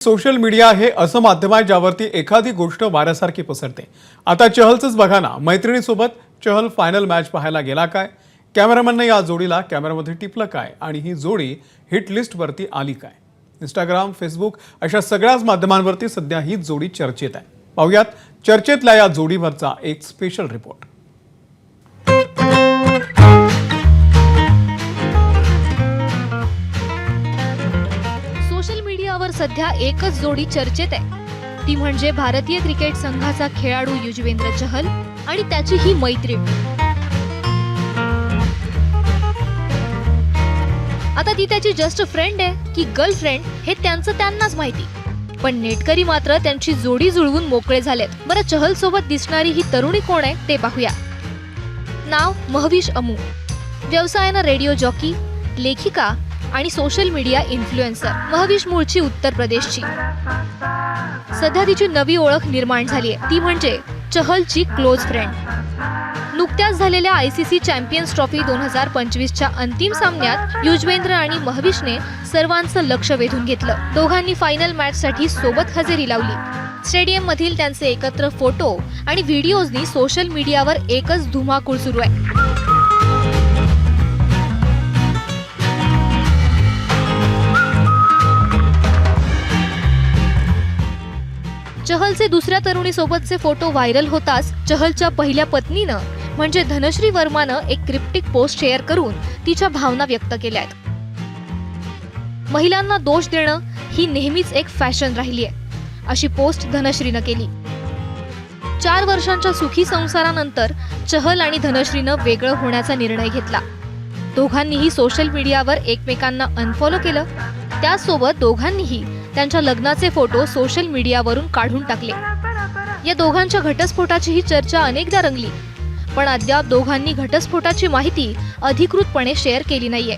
Social media हे असं माध्यम आहे ज्यावरती एखादी गोष्ट वाऱ्यासारखी पसरते। आता चहलचंच बघा ना, मैत्रिणीसोबत चहल फायनल मॅच पाहायला गेला काय, कॅमेरामॅनने या जोडीला कॅमेरामध्ये टिपलं काय आणि ही जोडी हिट लिस्टवरती आली काय। इंस्टाग्राम, फेसबुक अशा सगळ्याच माध्यमांवरती सध्या ही जोडी चर्चेत आहे। पाहूयात चर्चेतल्या या जोडीवरचा एक स्पेशल रिपोर्ट। सोशल मीडियावर सध्या एकच जोडी चर्चेत आहे, ती म्हणजे भारतीय क्रिकेट संघाचा खेळाडू युजवेंद्र चहल आणि त्याची ही मैत्रीण। आता ती त्याची जस्ट फ्रेंड आहे की गर्लफ्रेंड हे त्यांचं त्यांनाच माहिती, पण नेटकरी मात्र त्यांची जोडी जुळवून मोकळे झालेत। बरं, चहल सोबत दिसणारी ही तरुणी कोण आहे ते पाहूया। नाव महविश अमू, व्यवसायानं रेडिओ जॉकी, लेखिका आणि सोशल मीडिया इन्फ्लुएन्सर। महविश मूळची उत्तर प्रदेशची। सध्या तिची नवी ओळख निर्माण झाली आहे, ती म्हणजे चहलची क्लोज फ्रेंड। नुकत्याच झालेल्या ICC चॅम्पियन्स ट्रॉफी 2025च्या अंतिम सामन्यात युजवेंद्र आणि महविशने सर्वांचं लक्ष वेधून घेतलं। दोघांनी फायनल मॅचसाठी सोबत हजेरी लावली। स्टेडियम मधील त्यांचे एकत्र फोटो आणि व्हिडिओजनी सोशल मीडियावर एकच धुमाकूळ सुरू आहे। चहलचे दुसऱ्या तरुणीसोबतचे फोटो व्हायरल होताच चहलच्या पहिल्या पत्नीनं म्हणजे धनश्री वर्मानं एक क्रिप्टिक पोस्ट शेअर करून तिच्या भावना व्यक्त केल्या आहेत। महिलांना दोष देणं ही नेहमीच एक फॅशन राहिली आहे, अशी पोस्ट धनश्रीनं केली। 4 वर्षांच्या सुखी संसारानंतर चहल आणि धनश्रीनं वेगळं होण्याचा निर्णय घेतला। दोघांनीही सोशल मीडियावर एकमेकांना अनफॉलो केलं। त्यासोबत दोघांनीही त्यांच्या लग्नाचे फोटो सोशल मीडियावरून काढून टाकले। या दोघांच्या घटस्फोटाचीही चर्चा अनेकदा रंगली, पण अद्याप दोघांनी घटस्फोटाची माहिती अधिकृतपणे शेअर केली नाहीये।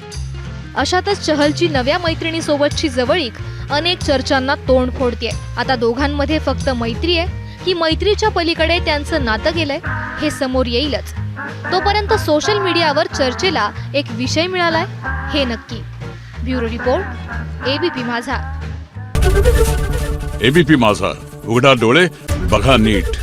अशातच चहलची नव्या मैत्रिणीसोबतची जवळीक अनेक चर्चांना तोंड फोडतेय। आता दोघांमध्ये फक्त मैत्री आहे की मैत्रीच्या पलीकडे त्यांचं नातं गेलंय हे समोर येईलच। तोपर्यंत सोशल मीडियावर चर्चेला एक विषय मिळालाय हे नक्की। ब्युरो रिपोर्ट, ABP माझा। ABP माझा, उघडा डोळे बघा नीट।